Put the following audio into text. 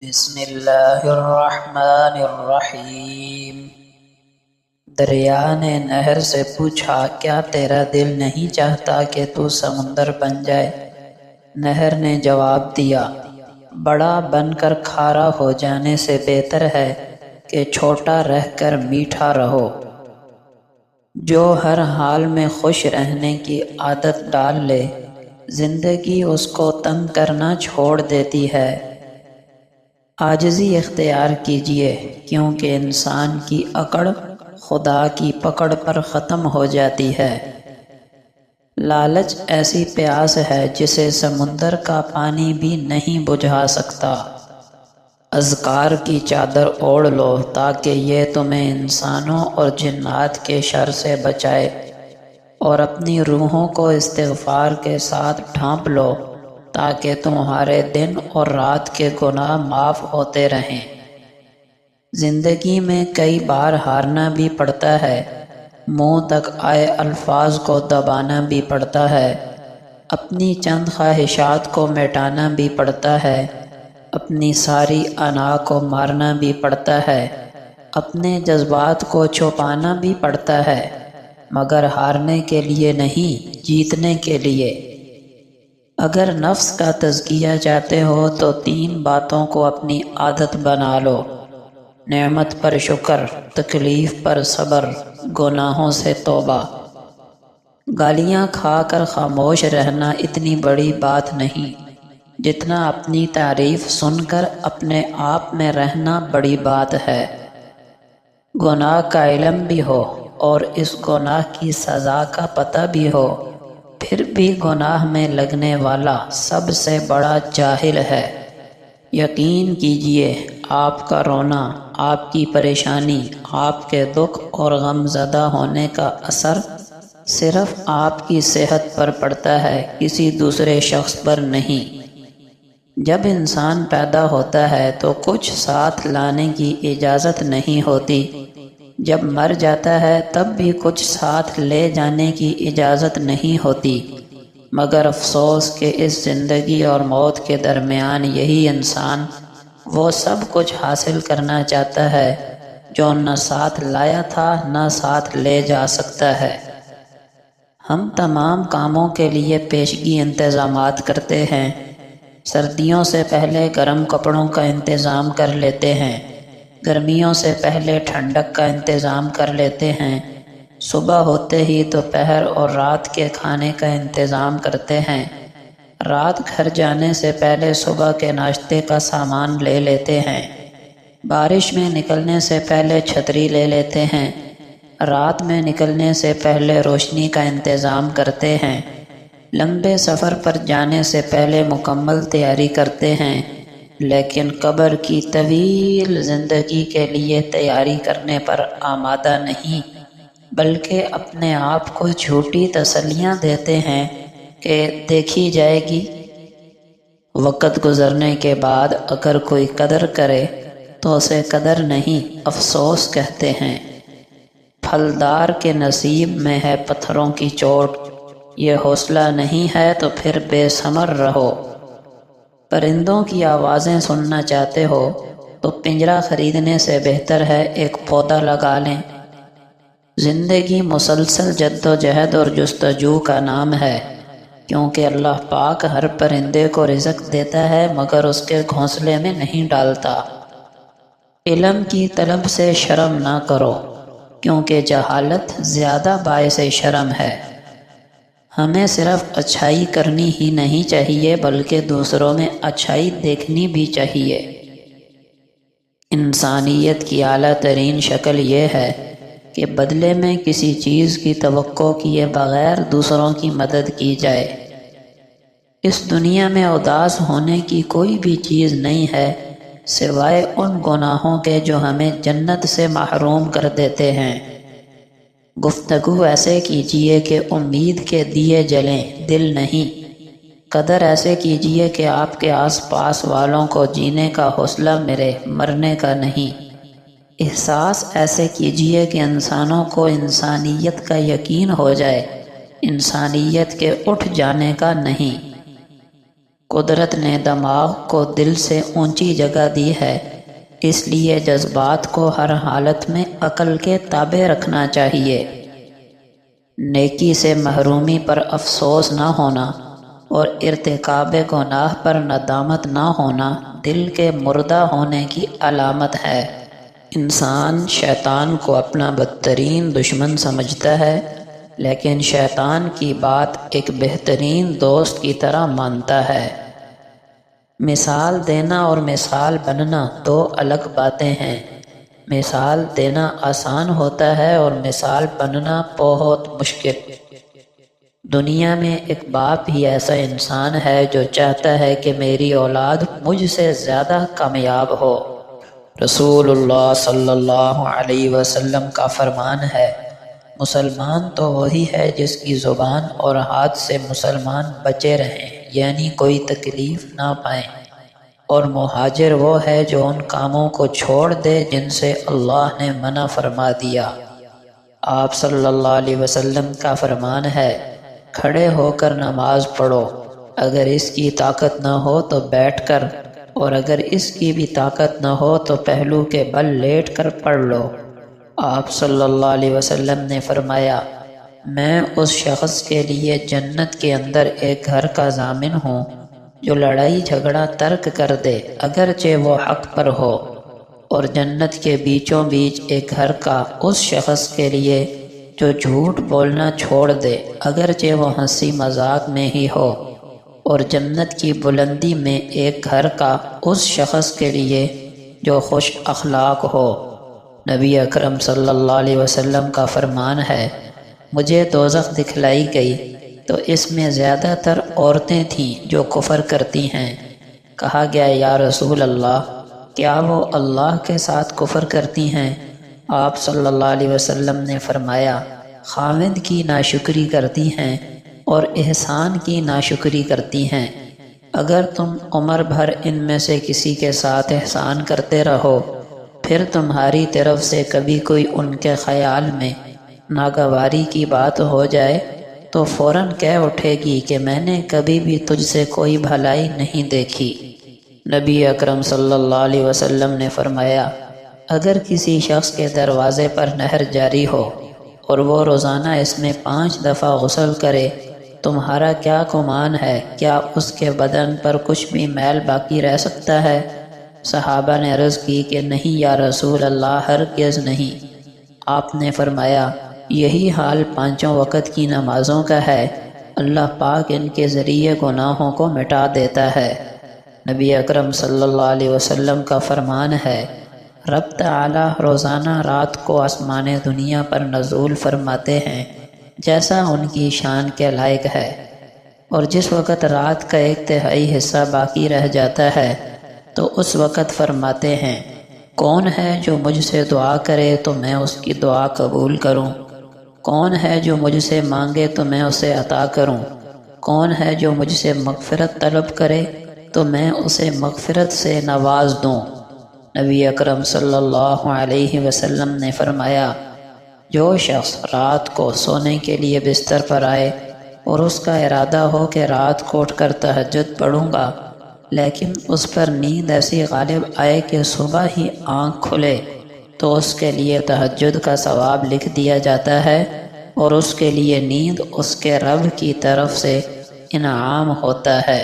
بسم اللہ الرحمن الرحیم۔ دریا نے نہر سے پوچھا، کیا تیرا دل نہیں چاہتا کہ تو سمندر بن جائے؟ نہر نے جواب دیا، بڑا بن کر کھارا ہو جانے سے بہتر ہے کہ چھوٹا رہ کر میٹھا رہو۔ جو ہر حال میں خوش رہنے کی عادت ڈال لے، زندگی اس کو تنگ کرنا چھوڑ دیتی ہے۔ عاجزی اختیار کیجیے، کیونکہ انسان کی اکڑ خدا کی پکڑ پر ختم ہو جاتی ہے۔ لالچ ایسی پیاس ہے جسے سمندر کا پانی بھی نہیں بجھا سکتا۔ اذکار کی چادر اوڑھ لو تاکہ یہ تمہیں انسانوں اور جنات کے شر سے بچائے، اور اپنی روحوں کو استغفار کے ساتھ ڈھانپ لو تاکہ تمہارے دن اور رات کے گناہ معاف ہوتے رہیں۔ زندگی میں کئی بار ہارنا بھی پڑتا ہے، منہ تک آئے الفاظ کو دبانا بھی پڑتا ہے، اپنی چند خواہشات کو مٹانا بھی پڑتا ہے، اپنی ساری انا کو مارنا بھی پڑتا ہے، اپنے جذبات کو چھپانا بھی پڑتا ہے، مگر ہارنے کے لیے نہیں، جیتنے کے لیے۔ اگر نفس کا تزکیہ چاہتے ہو تو 3 باتوں کو اپنی عادت بنا لو: نعمت پر شکر، تکلیف پر صبر، گناہوں سے توبہ۔ گالیاں کھا کر خاموش رہنا اتنی بڑی بات نہیں جتنا اپنی تعریف سن کر اپنے آپ میں رہنا بڑی بات ہے۔ گناہ کا علم بھی ہو اور اس گناہ کی سزا کا پتہ بھی ہو، پھر بھی گناہ میں لگنے والا سب سے بڑا جاہل ہے۔ یقین کیجیے، آپ کا رونا، آپ کی پریشانی، آپ کے دکھ اور غم زدہ ہونے کا اثر صرف آپ کی صحت پر پڑتا ہے، کسی دوسرے شخص پر نہیں۔ جب انسان پیدا ہوتا ہے تو کچھ ساتھ لانے کی اجازت نہیں ہوتی، جب مر جاتا ہے تب بھی کچھ ساتھ لے جانے کی اجازت نہیں ہوتی، مگر افسوس کہ اس زندگی اور موت کے درمیان یہی انسان وہ سب کچھ حاصل کرنا چاہتا ہے جو نہ ساتھ لایا تھا نہ ساتھ لے جا سکتا ہے۔ ہم تمام کاموں کے لیے پیشگی انتظامات کرتے ہیں۔ سردیوں سے پہلے گرم کپڑوں کا انتظام کر لیتے ہیں، گرمیوں سے پہلے ٹھنڈک کا انتظام کر لیتے ہیں، صبح ہوتے ہی دوپہر اور رات کے کھانے کا انتظام کرتے ہیں، رات گھر جانے سے پہلے صبح کے ناشتے کا سامان لے لیتے ہیں، بارش میں نکلنے سے پہلے چھتری لے لیتے ہیں، رات میں نکلنے سے پہلے روشنی کا انتظام کرتے ہیں، لمبے سفر پر جانے سے پہلے مکمل تیاری کرتے ہیں، لیکن قبر کی طویل زندگی کے لیے تیاری کرنے پر آمادہ نہیں، بلکہ اپنے آپ کو جھوٹی تسلیاں دیتے ہیں کہ دیکھی جائے گی۔ وقت گزرنے کے بعد اگر کوئی قدر کرے تو اسے قدر نہیں، افسوس کہتے ہیں۔ پھلدار کے نصیب میں ہے پتھروں کی چوٹ، یہ حوصلہ نہیں ہے تو پھر بے ثمر رہو۔ پرندوں کی آوازیں سننا چاہتے ہو تو پنجرہ خریدنے سے بہتر ہے ایک پودا لگا لیں۔ زندگی مسلسل جد و جہد اور جستجو کا نام ہے، کیونکہ اللہ پاک ہر پرندے کو رزق دیتا ہے مگر اس کے گھونسلے میں نہیں ڈالتا۔ علم کی طلب سے شرم نہ کرو، کیونکہ جہالت زیادہ باعث شرم ہے۔ ہمیں صرف اچھائی کرنی ہی نہیں چاہیے بلکہ دوسروں میں اچھائی دیکھنی بھی چاہیے۔ انسانیت کی اعلیٰ ترین شکل یہ ہے کہ بدلے میں کسی چیز کی توقع کیے بغیر دوسروں کی مدد کی جائے۔ اس دنیا میں اداس ہونے کی کوئی بھی چیز نہیں ہے سوائے ان گناہوں کے جو ہمیں جنت سے محروم کر دیتے ہیں۔ گفتگو ایسے کیجیے کہ امید کے دیے جلیں، دل نہیں۔ قدر ایسے کیجیے کہ آپ کے آس پاس والوں کو جینے کا حوصلہ ملے، مرنے کا نہیں۔ احساس ایسے کیجیے کہ انسانوں کو انسانیت کا یقین ہو جائے، انسانیت کے اٹھ جانے کا نہیں۔ قدرت نے دماغ کو دل سے اونچی جگہ دی ہے، اس لیے جذبات کو ہر حالت میں عقل کے تابع رکھنا چاہیے۔ نیکی سے محرومی پر افسوس نہ ہونا اور ارتکاب گناہ پر ندامت نہ ہونا دل کے مردہ ہونے کی علامت ہے۔ انسان شیطان کو اپنا بدترین دشمن سمجھتا ہے، لیکن شیطان کی بات ایک بہترین دوست کی طرح مانتا ہے۔ مثال دینا اور مثال بننا دو الگ باتیں ہیں۔ مثال دینا آسان ہوتا ہے اور مثال بننا بہت مشکل۔ دنیا میں ایک باپ ہی ایسا انسان ہے جو چاہتا ہے کہ میری اولاد مجھ سے زیادہ کامیاب ہو۔ رسول اللہ صلی اللہ علیہ وسلم کا فرمان ہے، مسلمان تو وہی ہے جس کی زبان اور ہاتھ سے مسلمان بچے رہیں، یعنی کوئی تکلیف نہ پائیں، اور مہاجر وہ ہے جو ان کاموں کو چھوڑ دے جن سے اللہ نے منع فرما دیا۔ آپ صلی اللہ علیہ وسلم کا فرمان ہے، کھڑے ہو کر نماز پڑھو، اگر اس کی طاقت نہ ہو تو بیٹھ کر، اور اگر اس کی بھی طاقت نہ ہو تو پہلو کے بل لیٹ کر پڑھ لو۔ آپ صلی اللہ علیہ وسلم نے فرمایا، میں اس شخص کے لیے جنت کے اندر ایک گھر کا ضامن ہوں جو لڑائی جھگڑا ترک کر دے اگرچہ وہ حق پر ہو، اور جنت کے بیچوں بیچ ایک گھر کا اس شخص کے لیے جو جھوٹ بولنا چھوڑ دے اگرچہ وہ ہنسی مذاق میں ہی ہو، اور جنت کی بلندی میں ایک گھر کا اس شخص کے لیے جو خوش اخلاق ہو۔ نبی اکرم صلی اللہ علیہ وسلم کا فرمان ہے، مجھے دوزخ دکھلائی گئی تو اس میں زیادہ تر عورتیں تھیں جو کفر کرتی ہیں۔ کہا گیا، یا رسول اللہ، کیا وہ اللہ کے ساتھ کفر کرتی ہیں؟ آپ صلی اللہ علیہ وسلم نے فرمایا، خاوند کی ناشکری کرتی ہیں اور احسان کی ناشکری کرتی ہیں۔ اگر تم عمر بھر ان میں سے کسی کے ساتھ احسان کرتے رہو، پھر تمہاری طرف سے کبھی کوئی ان کے خیال میں ناگواری کی بات ہو جائے تو فوراً کہہ اٹھے گی کہ میں نے کبھی بھی تجھ سے کوئی بھلائی نہیں دیکھی۔ نبی اکرم صلی اللہ علیہ وسلم نے فرمایا، اگر کسی شخص کے دروازے پر نہر جاری ہو اور وہ روزانہ اس میں 5 دفعہ غسل کرے، تمہارا کیا گمان ہے، کیا اس کے بدن پر کچھ بھی میل باقی رہ سکتا ہے؟ صحابہ نے عرض کی کہ نہیں یا رسول اللہ، ہرگز نہیں۔ آپ نے فرمایا، یہی حال 5 وقت کی نمازوں کا ہے، اللہ پاک ان کے ذریعے گناہوں کو مٹا دیتا ہے۔ نبی اکرم صلی اللہ علیہ وسلم کا فرمان ہے، رب تعالی روزانہ رات کو آسمان دنیا پر نزول فرماتے ہیں جیسا ان کی شان کے لائق ہے، اور جس وقت رات کا 1/3 حصہ باقی رہ جاتا ہے تو اس وقت فرماتے ہیں، کون ہے جو مجھ سے دعا کرے تو میں اس کی دعا قبول کروں، کون ہے جو مجھ سے مانگے تو میں اسے عطا کروں، کون ہے جو مجھ سے مغفرت طلب کرے تو میں اسے مغفرت سے نواز دوں۔ نبی اکرم صلی اللہ علیہ وسلم نے فرمایا، جو شخص رات کو سونے کے لیے بستر پر آئے اور اس کا ارادہ ہو کہ رات کو اٹھ کر تہجد پڑھوں گا، لیکن اس پر نیند ایسی غالب آئے کہ صبح ہی آنکھ کھلے، تو اس کے لیے تہجد کا ثواب لکھ دیا جاتا ہے، اور اس کے لیے نیند اس کے رب کی طرف سے انعام ہوتا ہے۔